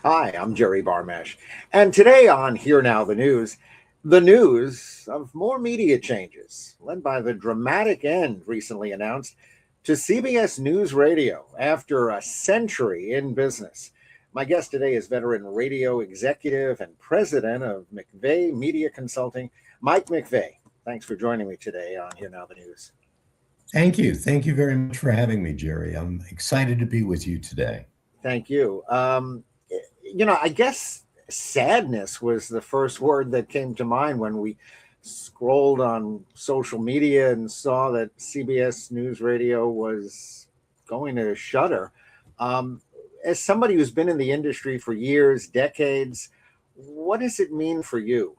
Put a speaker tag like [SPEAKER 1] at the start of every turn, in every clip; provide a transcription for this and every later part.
[SPEAKER 1] Hi, I'm Jerry Barmash, and today on Here Now the news of more media changes, led by the dramatic end recently announced to CBS News Radio after a century in business. My guest today is veteran radio executive and president of McVay Media Consulting, Mike McVay. Thanks for joining me today on Here Now the News.
[SPEAKER 2] Thank you. Thank you very much for having me, Jerry. I'm excited to be with you today.
[SPEAKER 1] Thank you. I guess sadness was the first word that came to mind when we scrolled on social media and saw that CBS News Radio was going to shutter. As somebody who's been in the industry for years, decades, what does it mean for you?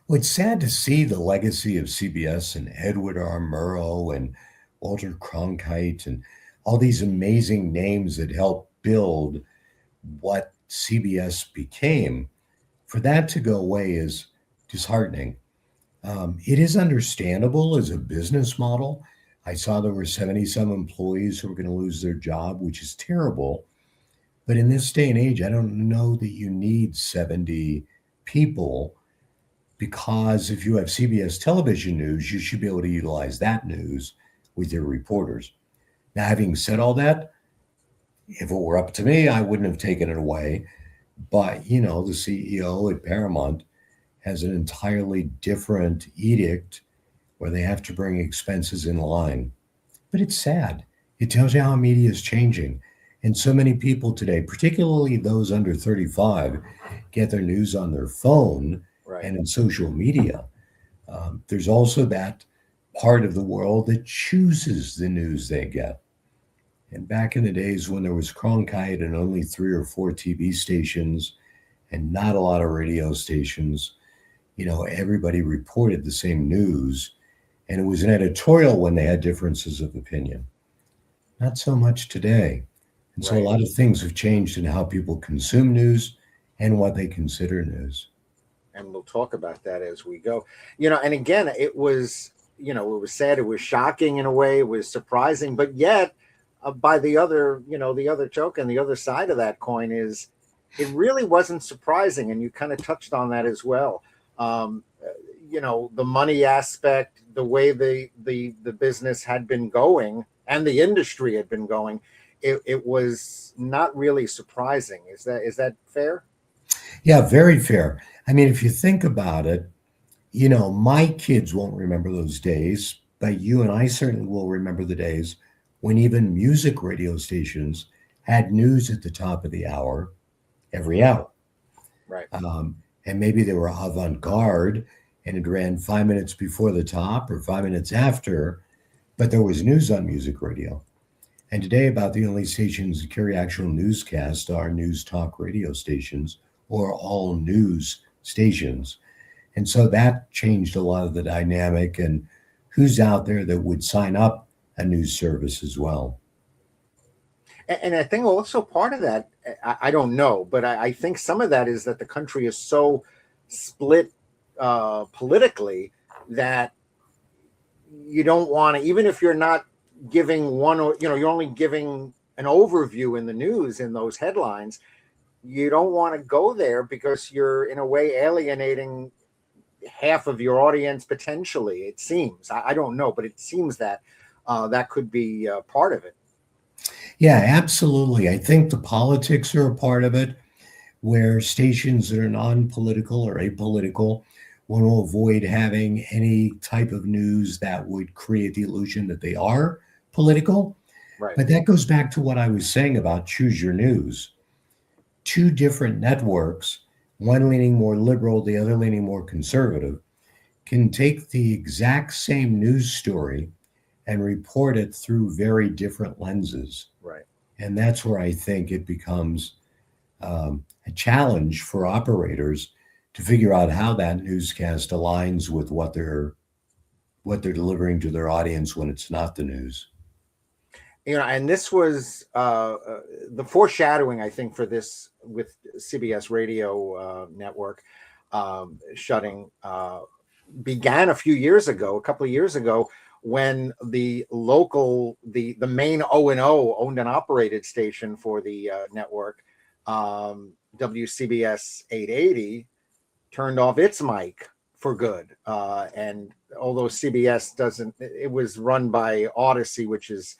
[SPEAKER 2] Well, it's sad to see the legacy of CBS and Edward R. Murrow and Walter Cronkite and all these amazing names that helped build what CBS became. For that to go away is disheartening. It is understandable as a business model. I saw there were 70-some employees who were going to lose their job, which is terrible. But in this day and age, I don't know that you need 70 people, because if you have CBS television news, you should be able to utilize that news with your reporters. Now, having said all that, if it were up to me, I wouldn't have taken it away. But, the CEO at Paramount has an entirely different edict where they have to bring expenses in line. But it's sad. It tells you how media is changing. And so many people today, particularly those under 35, get their news on their phone and in social media. There's also that part of the world that chooses the news they get. And back in the days when there was Cronkite and only 3 or 4 TV stations and not a lot of radio stations, everybody reported the same news. And it was an editorial when they had differences of opinion. Not so much today. And so a lot of things have changed in how people consume news and what they consider news.
[SPEAKER 1] And we'll talk about that as we go. And again, it was sad. It was shocking in a way. It was surprising, but yet, by the other token, the other side of that coin is it really wasn't surprising. And you kind of touched on that as well. The money aspect, the way the business had been going and the industry had been going, it was not really surprising. Is that fair?
[SPEAKER 2] Yeah, very fair. I mean, if you think about it, my kids won't remember those days, but you and I certainly will remember the days when even music radio stations had news at the top of the hour every hour.
[SPEAKER 1] Right.
[SPEAKER 2] And maybe they were avant-garde and it ran 5 minutes before the top or 5 minutes after, but there was news on music radio. And today, about the only stations that carry actual newscasts are news talk radio stations or all news stations. And so that changed a lot of the dynamic and who's out there that would sign up a news service as well.
[SPEAKER 1] And I think also part of that, I don't know, but I think some of that is that the country is so split politically that you don't want to, even if you're not giving one, or you're only giving an overview in the news in those headlines, you don't want to go there because you're in a way alienating half of your audience potentially, it seems. I don't know, but it seems that that could be part of it.
[SPEAKER 2] Yeah, absolutely. I think the politics are a part of it, where stations that are non-political or apolitical want to avoid having any type of news that would create the illusion that they are political.
[SPEAKER 1] Right.
[SPEAKER 2] But that goes back to what I was saying about choose your news. 2 different networks, one leaning more liberal, the other leaning more conservative, can take the exact same news story and report it through very different lenses.
[SPEAKER 1] Right.
[SPEAKER 2] And that's where I think it becomes a challenge for operators to figure out how that newscast aligns with what they're delivering to their audience when it's not the news.
[SPEAKER 1] And this was the foreshadowing, I think, for this with CBS Radio network shutting began a couple of years ago, when the main O&O owned and operated station for the network, WCBS 880, turned off its mic for good. And although CBS doesn't, it was run by Odyssey, which is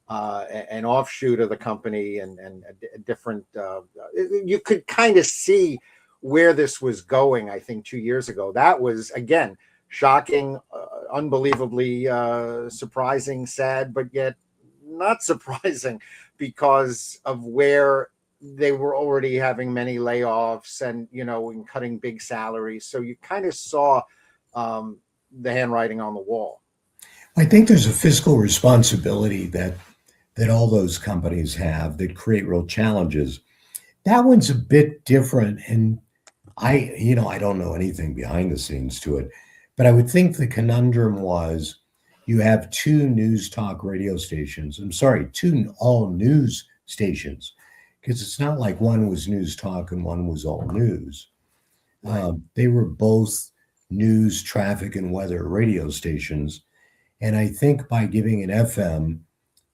[SPEAKER 1] an offshoot of the company, and a different, you could kind of see where this was going, I think, 2 years ago. That was, again, shocking, unbelievably surprising, sad, but yet not surprising, because of where they were already having many layoffs and, and cutting big salaries. So you kind of saw the handwriting on the wall.
[SPEAKER 2] I think there's a fiscal responsibility that all those companies have that create real challenges. That one's a bit different, and I don't know anything behind the scenes to it, but I would think the conundrum was you have two news talk radio stations. I'm sorry, two all news stations, because it's not like one was news talk and one was all news.
[SPEAKER 1] Right.
[SPEAKER 2] They were both news, traffic, and weather radio stations. And I think by giving an FM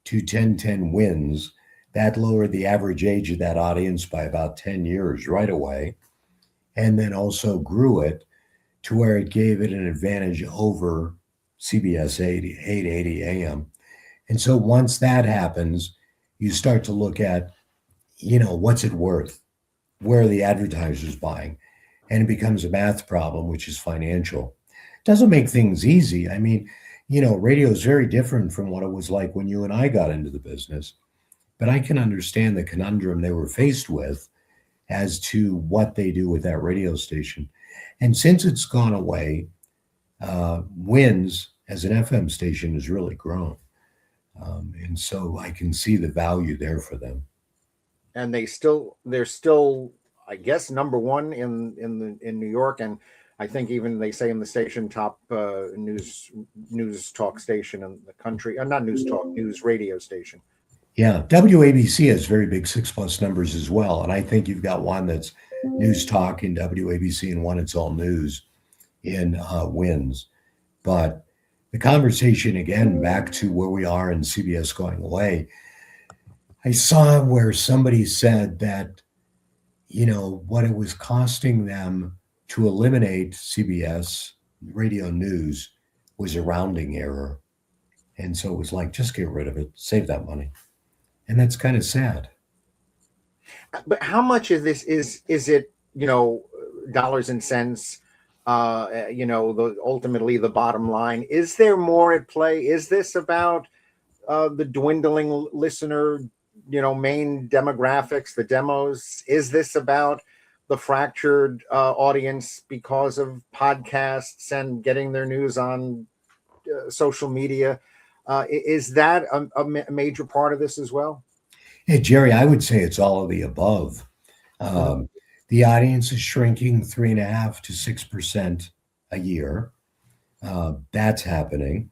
[SPEAKER 2] to 1010 wins, that lowered the average age of that audience by about 10 years right away. And then also grew it to where it gave it an advantage over CBS 880 AM. And so once that happens, you start to look at, what's it worth? Where are the advertisers buying? And it becomes a math problem, which is financial. It doesn't make things easy. I mean, radio is very different from what it was like when you and I got into the business. But I can understand the conundrum they were faced with as to what they do with that radio station. And since it's gone away, Wins as an FM station has really grown. And so I can see the value there for them.
[SPEAKER 1] And they're still, I guess, number one in New York, and I think even they say in the station top news talk station in the country. Not news talk, news radio station.
[SPEAKER 2] Yeah, WABC has very big 6+ numbers as well, and I think you've got one that's news talk in WABC and one that's all news in Wins. But the conversation, again, back to where we are in CBS going away, I saw where somebody said that, what it was costing them to eliminate CBS radio news was a rounding error. And so it was like, just get rid of it, save that money. And that's kind of sad.
[SPEAKER 1] But how much of this is it, dollars and cents, ultimately the bottom line? Is there more at play? Is this about the dwindling listener, main demographics, the demos? Is this about the fractured audience because of podcasts and getting their news on social media? Is that a major part of this as well?
[SPEAKER 2] Hey, Jerry, I would say it's all of the above. The audience is shrinking 3.5% to 6% a year. That's happening.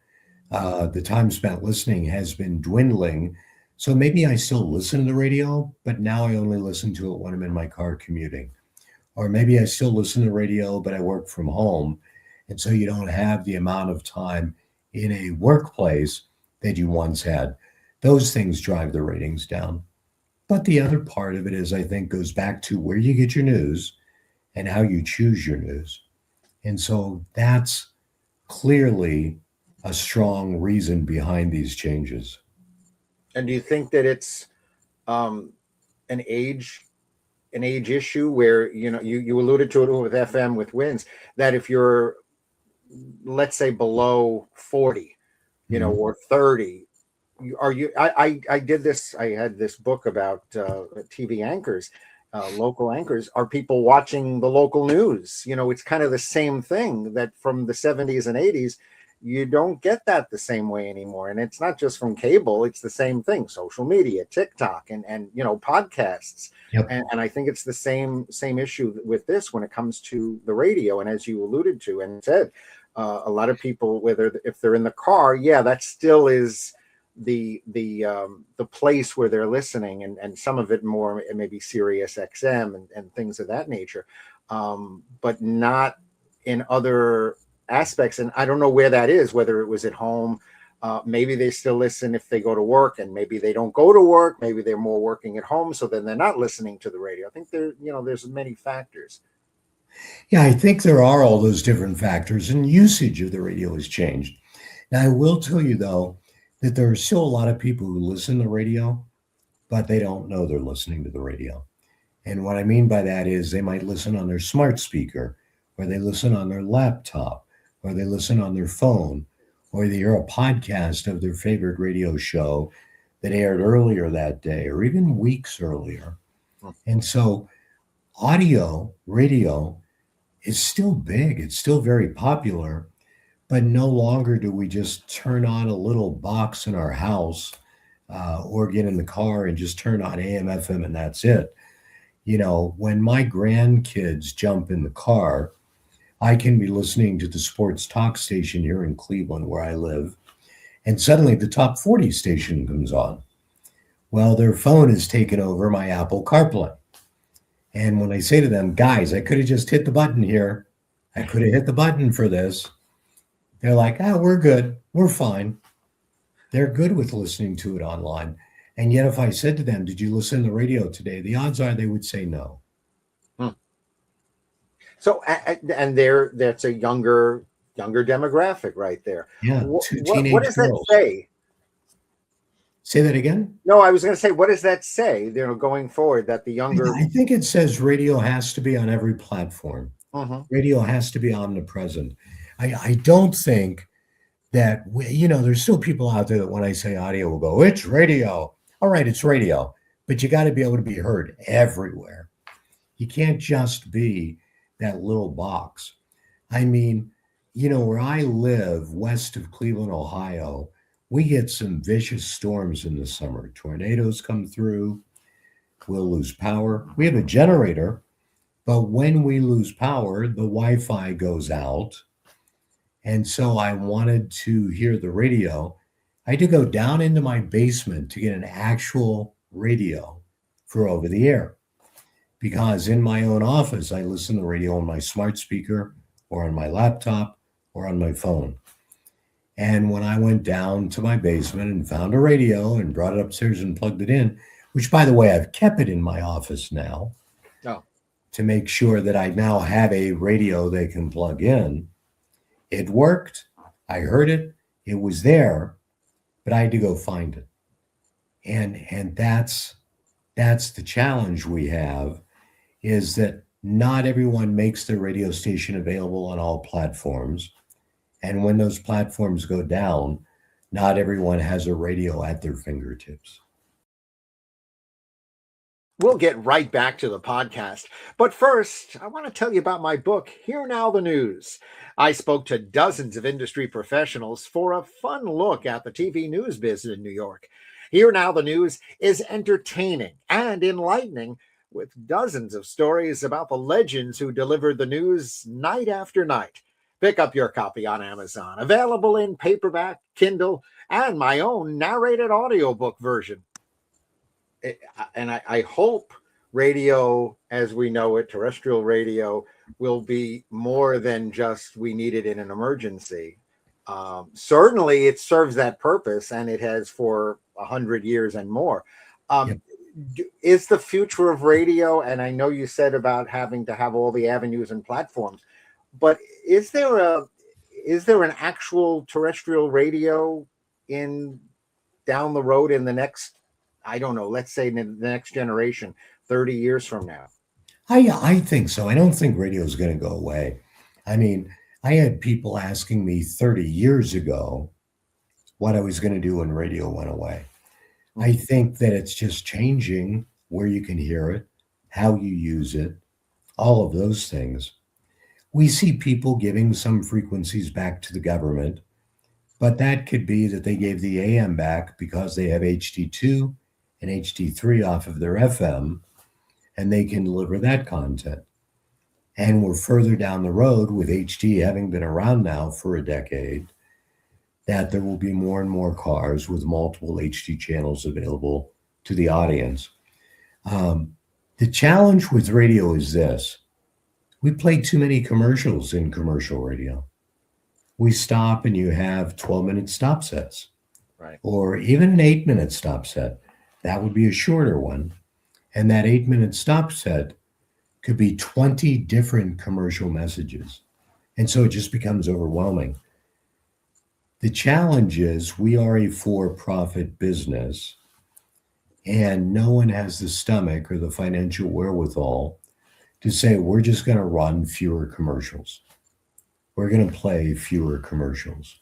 [SPEAKER 2] The time spent listening has been dwindling. So maybe I still listen to the radio, but now I only listen to it when I'm in my car commuting. Or maybe I still listen to radio, but I work from home. And so you don't have the amount of time in a workplace that you once had. Those things drive the ratings down. But the other part of it is, I think, goes back to where you get your news and how you choose your news. And so that's clearly a strong reason behind these changes.
[SPEAKER 1] And do you think that it's an age issue where, you alluded to it with FM, with Wins, that if you're, let's say, below 40, or 30, I did this, I had this book about TV anchors, local anchors. Are people watching the local news? It's kind of the same thing that from the 70s and 80s, you don't get that the same way anymore. And it's not just from cable, it's the same thing, social media, TikTok, and podcasts.
[SPEAKER 2] Yep.
[SPEAKER 1] And I think it's the same issue with this when it comes to the radio. And as you alluded to and said, a lot of people, if they're in the car, that still is the place where they're listening, and some of it more maybe Sirius XM and things of that nature, but not in other aspects. And I don't know where that is, whether it was at home. Maybe they still listen if they go to work, and maybe they don't go to work. Maybe they're more working at home, so then they're not listening to the radio. I think there's many factors.
[SPEAKER 2] Yeah, I think there are all those different factors, and usage of the radio has changed. Now, I will tell you, though, that there are still a lot of people who listen to the radio, but they don't know they're listening to the radio. And what I mean by that is they might listen on their smart speaker, or they listen on their laptop, or they listen on their phone, or they hear a podcast of their favorite radio show that aired earlier that day, or even weeks earlier. And so radio is still big. It's still very popular, but no longer do we just turn on a little box in our house or get in the car and just turn on AM, FM, and that's it. When my grandkids jump in the car, I can be listening to the sports talk station here in Cleveland where I live, and suddenly the top 40 station comes on. Well, their phone has taken over my Apple CarPlay. And when I say to them, guys, I could have just hit the button here. I could have hit the button for this. They're like, we're good. We're fine. They're good with listening to it online. And yet if I said to them, did you listen to the radio today? The odds are they would say no.
[SPEAKER 1] So, and that's a younger demographic right there.
[SPEAKER 2] Yeah.
[SPEAKER 1] What does that say?
[SPEAKER 2] Say that again?
[SPEAKER 1] No, I was going to say, what does that say, going forward, that the younger...
[SPEAKER 2] I think it says radio has to be on every platform. Radio has to be omnipresent. I don't think that, there's still people out there that when I say audio will go, it's radio. All right, it's radio. But you got to be able to be heard everywhere. You can't just be that little box. I mean, where I live, west of Cleveland, Ohio, we get some vicious storms in the summer. Tornadoes come through. We'll lose power. We have a generator, but when we lose power, the Wi-Fi goes out. And so I wanted to hear the radio. I had to go down into my basement to get an actual radio for over the air. Because in my own office, I listen to the radio on my smart speaker or on my laptop or on my phone. And when I went down to my basement and found a radio and brought it upstairs and plugged it in, which, by the way, I've kept it in my office now to make sure that I now have a radio they can plug in. It worked. I heard it. It was there, but I had to go find it. And that's the challenge we have, is that not everyone makes their radio station available on all platforms. And when those platforms go down, not everyone has a radio at their fingertips.
[SPEAKER 1] We'll get right back to the podcast. But first, I want to tell you about my book, Here Now the News. I spoke to dozens of industry professionals for a fun look at the TV news business in New York. Here Now the News is entertaining and enlightening, with dozens of stories about the legends who delivered the news night after night. Pick up your copy on Amazon, available in paperback, Kindle, and my own narrated audiobook version. And I hope radio, as we know it, terrestrial radio, will be more than just we need it in an emergency. Certainly, it serves that purpose, and it has for 100 years and more. Is the future of radio, and I know you said about having to have all the avenues and platforms, but is there an actual terrestrial radio down the road in the next, I don't know, let's say in the next generation, 30 years from now?
[SPEAKER 2] I think so. I don't think radio is going to go away. I mean, I had people asking me 30 years ago what I was going to do when radio went away. I think that it's just changing where you can hear it, how you use it, all of those things. We see people giving some frequencies back to the government But that could be that they gave the AM back because they have HD2 and HD3 off of their FM, and they can deliver that content. And we're further down the road with HD having been around now for a decade, that there will be more and more cars with multiple HD channels available to the audience. The challenge with radio is this: we play too many commercials in commercial radio. We stop and you have 12-minute stop sets,
[SPEAKER 1] Right.
[SPEAKER 2] or even an 8-minute stop set. That would be a shorter one. And that 8-minute stop set could be 20 different commercial messages. And so it just becomes overwhelming. The challenge is we are a for-profit business, and no one has the stomach or the financial wherewithal to say, we're just going to run fewer commercials. We're going to play fewer commercials.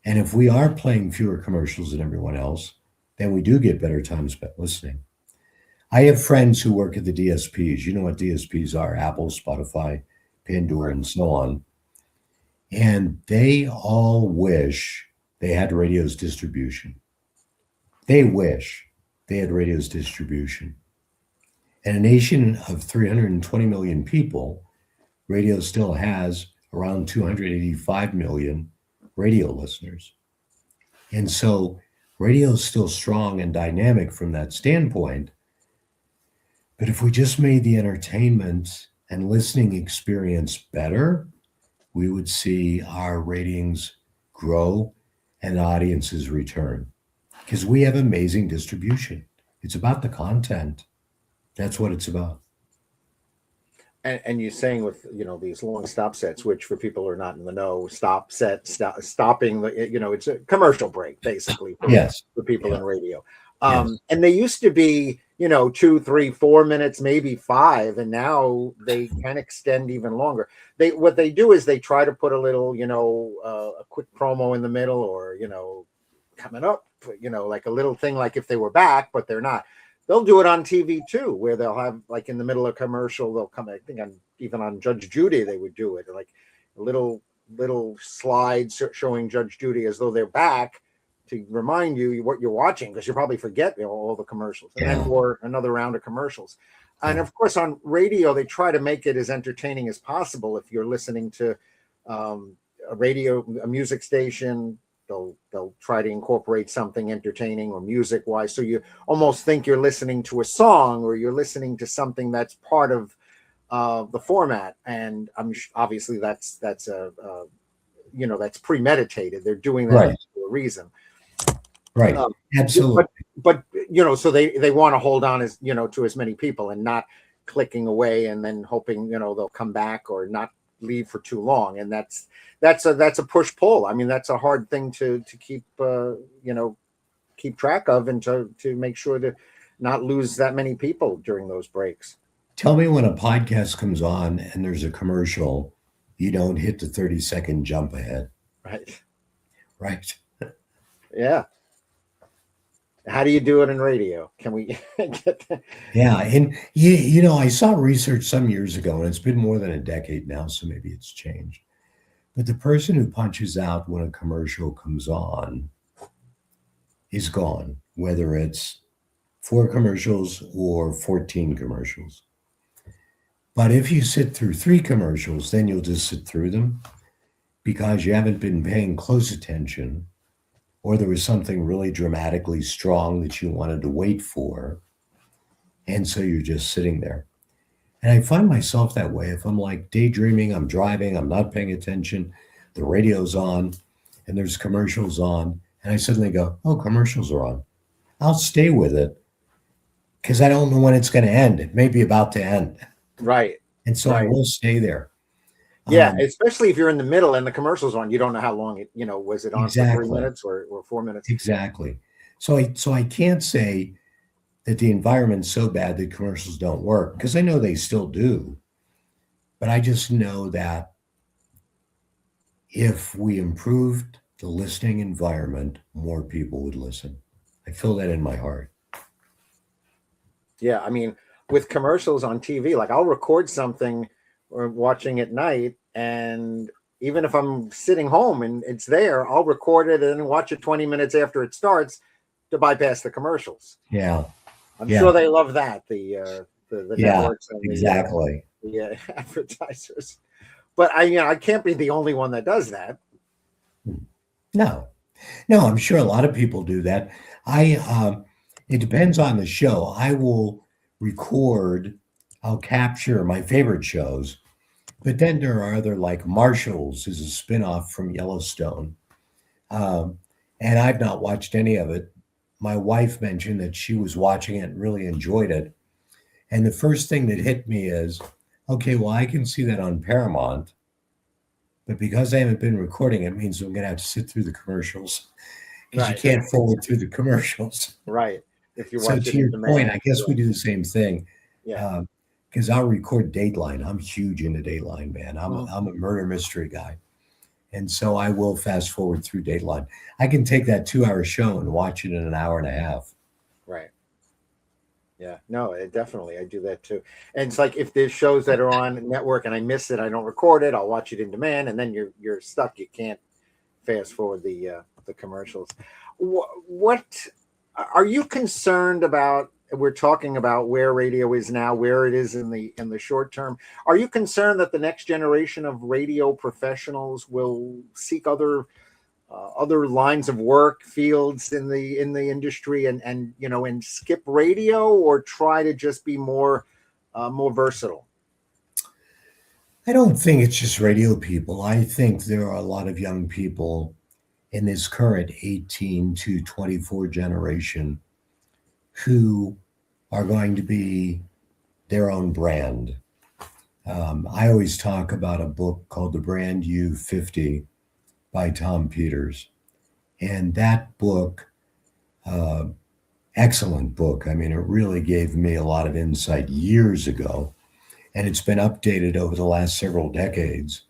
[SPEAKER 2] And if we are playing fewer commercials than everyone else, then we do get better time spent listening. I have friends who work at the DSPs. You know what DSPs are: Apple, Spotify, Pandora, and so on. And they all wish they had radio's distribution. They wish they had radio's distribution. In a nation of 320 million people, radio still has around 285 million radio listeners. And so radio is still strong and dynamic from that standpoint. But if we just made the entertainment and listening experience better, we would see our ratings grow and audiences return, because we have amazing distribution. It's about the content. That's what it's about.
[SPEAKER 1] And you're saying with, these long stop sets, which for people who are not in the know, stopping, it's a commercial break basically for people in radio. And they used to be, 2, 3, 4 minutes, maybe 5, and now they can extend even longer. What they do is they try to put a little, a quick promo in the middle, or, coming up, like a little thing, like if they were back, but they're not. They'll do it on TV too, where they'll have, like, in the middle of a commercial, they'll come, I think even on Judge Judy, they would do it, like a little slides showing Judge Judy as though they're back, to remind you what you're watching, because you probably forget all the commercials, and then more another round of commercials. And of course, on radio, they try to make it as entertaining as possible. If you're listening to a music station, they'll try to incorporate something entertaining or music wise, so you almost think you're listening to a song, or you're listening to something that's part of the format. And obviously that's premeditated. They're doing that for a reason.
[SPEAKER 2] Right. Absolutely.
[SPEAKER 1] But so they want to hold on to as many people, and not clicking away and then hoping, they'll come back or not leave for too long. And that's a push pull. I mean, that's a hard thing to keep, keep track of, and to make sure to not lose that many people during those breaks.
[SPEAKER 2] Tell me when a podcast comes on and there's a commercial, you don't hit the 30-second jump ahead. Right.
[SPEAKER 1] Yeah. How do you do it in radio? Can we get that?
[SPEAKER 2] Yeah. And, I saw research some years ago, and it's been more than a decade now, so maybe it's changed. But the person who punches out when a commercial comes on is gone, whether it's 4 commercials or 14 commercials. But if you sit through 3 commercials, then you'll just sit through them because you haven't been paying close attention, or there was something really dramatically strong that you wanted to wait for. And so you're just sitting there. And I find myself that way if I'm like daydreaming, I'm driving, I'm not paying attention, the radio's on, and there's commercials on, and I suddenly go, oh, commercials are on. I'll stay with it because I don't know when it's going to end. It may be about to end.
[SPEAKER 1] Right.
[SPEAKER 2] And so I will stay there.
[SPEAKER 1] Yeah, especially if you're in the middle and the commercial's on, you don't know how long it, was it on for 3 minutes or 4 minutes?
[SPEAKER 2] Exactly. So I can't say that the environment's so bad that commercials don't work, because I know they still do. But I just know that if we improved the listening environment, more people would listen. I feel that in my heart.
[SPEAKER 1] Yeah, I mean, with commercials on TV, like I'll record something or watching at night, and even if I'm sitting home and it's there, I'll record it and watch it 20 minutes after it starts to bypass the commercials.
[SPEAKER 2] Yeah.
[SPEAKER 1] I'm
[SPEAKER 2] Yeah.
[SPEAKER 1] sure they love that, the networks and
[SPEAKER 2] exactly.
[SPEAKER 1] the advertisers. But I can't be the only one that does that.
[SPEAKER 2] No, I'm sure a lot of people do that. It depends on the show. I will record, I'll capture my favorite shows, but then there are other, like Marshalls is a spinoff from Yellowstone. And I've not watched any of it. My wife mentioned that she was watching it and really enjoyed it. And the first thing that hit me is, okay, well, I can see that on Paramount, but because I haven't been recording, it means I'm going to have to sit through the commercials because you can't forward through the commercials.
[SPEAKER 1] Right. If you
[SPEAKER 2] So
[SPEAKER 1] watch
[SPEAKER 2] to your point, I guess we do the same thing.
[SPEAKER 1] Yeah.
[SPEAKER 2] Because I'll record Dateline. I'm huge into Dateline, man. I'm a murder mystery guy. And so I will fast forward through Dateline. I can take that 2-hour show and watch it in an hour and a half.
[SPEAKER 1] Right. Yeah, no, definitely. I do that too. And it's like if there's shows that are on network and I miss it, I don't record it. I'll watch it in demand, and then you're stuck. You can't fast forward the commercials. What are you concerned about? We're talking about where radio is now, where it is in the short term. Are you concerned that the next generation of radio professionals will seek other lines of work, fields in the industry, and skip radio, or try to just be more versatile?
[SPEAKER 2] I don't think it's just radio people. I think there are a lot of young people in this current 18 to 24 generation who are going to be their own brand. I always talk about a book called The Brand You 50 by Tom Peters. And that book, excellent book. I mean, it really gave me a lot of insight years ago. And it's been updated over the last several decades.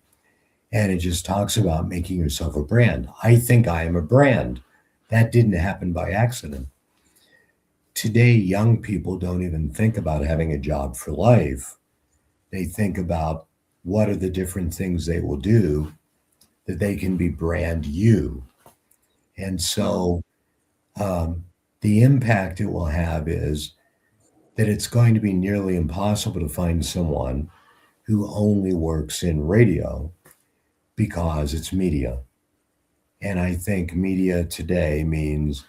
[SPEAKER 2] And it just talks about making yourself a brand. I think I am a brand. That didn't happen by accident. Today, young people don't even think about having a job for life. They think about what are the different things they will do that they can be brand you. And so the impact it will have is that it's going to be nearly impossible to find someone who only works in radio because it's media. And I think media today means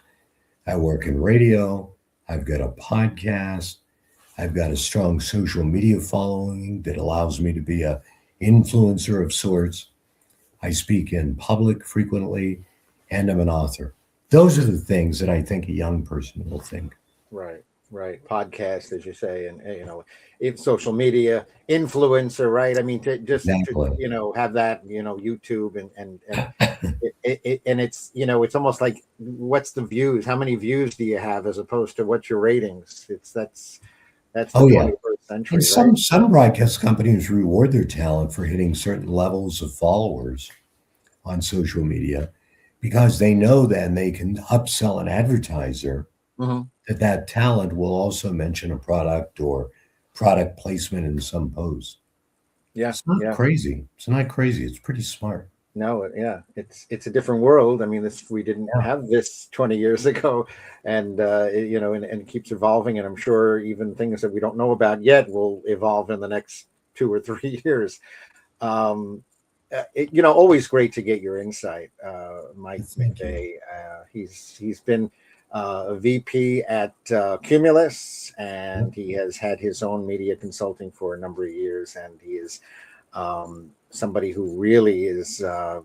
[SPEAKER 2] I work in radio, I've got a podcast, I've got a strong social media following that allows me to be an influencer of sorts. I speak in public frequently, and I'm an author. Those are the things that I think a young person will think.
[SPEAKER 1] Right. Podcast, as you say, and in social media, influencer, right? I mean, to have that, YouTube and it's, it's almost like, what's the views? How many views do you have, as opposed to what's your ratings? That's the 21st century.
[SPEAKER 2] And some broadcast companies reward their talent for hitting certain levels of followers on social media, because they know then they can upsell an advertiser that talent will also mention a product or product placement in some post.
[SPEAKER 1] Yeah.
[SPEAKER 2] It's not crazy. It's not crazy. It's pretty smart.
[SPEAKER 1] No, yeah, it's a different world. I mean, we didn't have this 20 years ago, and and it keeps evolving. And I'm sure even things that we don't know about yet will evolve in the next 2 or 3 years. Always great to get your insight, Mike McVay. He's been a VP at Cumulus, and he has had his own media consulting for a number of years, and he is somebody who really is at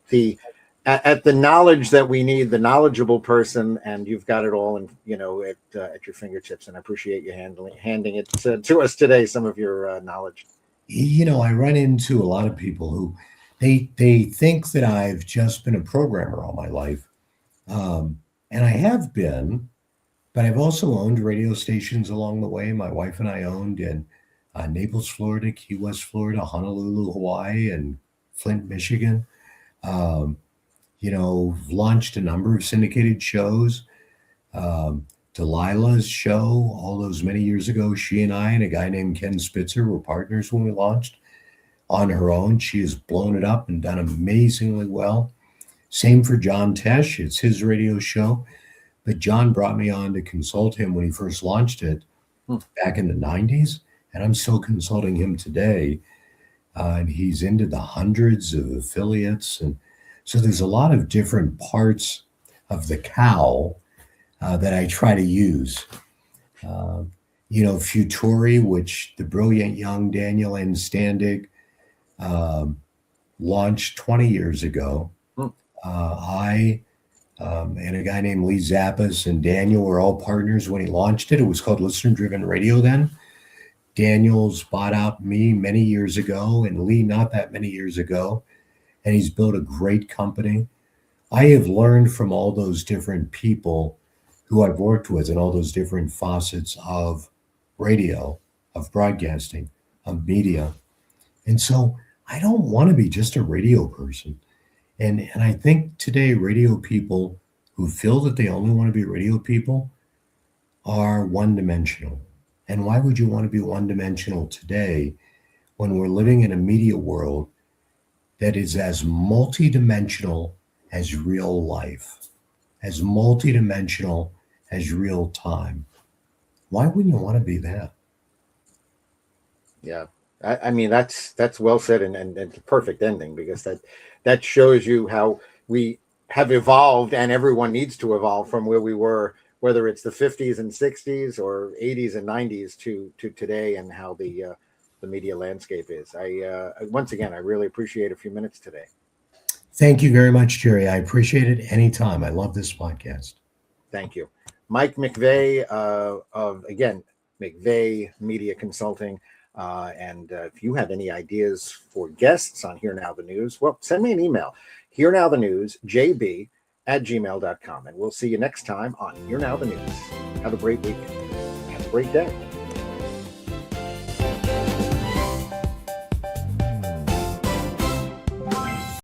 [SPEAKER 1] the knowledge that we need, the knowledgeable person, and you've got it all, at your fingertips. And I appreciate you handing it to us today, some of your knowledge.
[SPEAKER 2] I run into a lot of people who they think that I've just been a programmer all my life. And I have been, but I've also owned radio stations along the way. My wife and I owned in Naples, Florida, Key West, Florida, Honolulu, Hawaii, and Flint, Michigan. Launched a number of syndicated shows. Delilah's show, all those many years ago, she and I and a guy named Ken Spitzer were partners when we launched. on her own. She has blown it up and done amazingly well. Same for John Tesh. It's his radio show. But John brought me on to consult him when he first launched it back in the 90s. And I'm still consulting him today. And he's into the hundreds of affiliates. And so there's a lot of different parts of the cow that I try to use. Futuri, which the brilliant young Daniel N. Standig launched 20 years ago. I and a guy named Lee Zappas and Daniel were all partners when he launched it. It was called Listener Driven Radio then. Daniel's bought out me many years ago and Lee not that many years ago. And he's built a great company. I have learned from all those different people who I've worked with and all those different facets of radio, of broadcasting, of media. And so I don't want to be just a radio person. And I think today radio people who feel that they only want to be radio people are one-dimensional. And why would you want to be one-dimensional today when we're living in a media world that is as multidimensional as real life, as multidimensional as real time? Why wouldn't you want to be that?
[SPEAKER 1] Yeah. I mean, that's well said, and it's a perfect ending, because that shows you how we have evolved, and everyone needs to evolve from where we were, whether it's the 50s and 60s or 80s and 90s to today, and how the media landscape is. Once again, I really appreciate a few minutes today.
[SPEAKER 2] Thank you very much, Jerry. I appreciate it anytime. I love this podcast.
[SPEAKER 1] Thank you. Mike McVay of, again, McVay Media Consulting. And if you have any ideas for guests on Here Now the News, well, send me an email, herenowthenewsjb@gmail.com. And we'll see you next time on Here Now the News. Have a great weekend. Have a great day.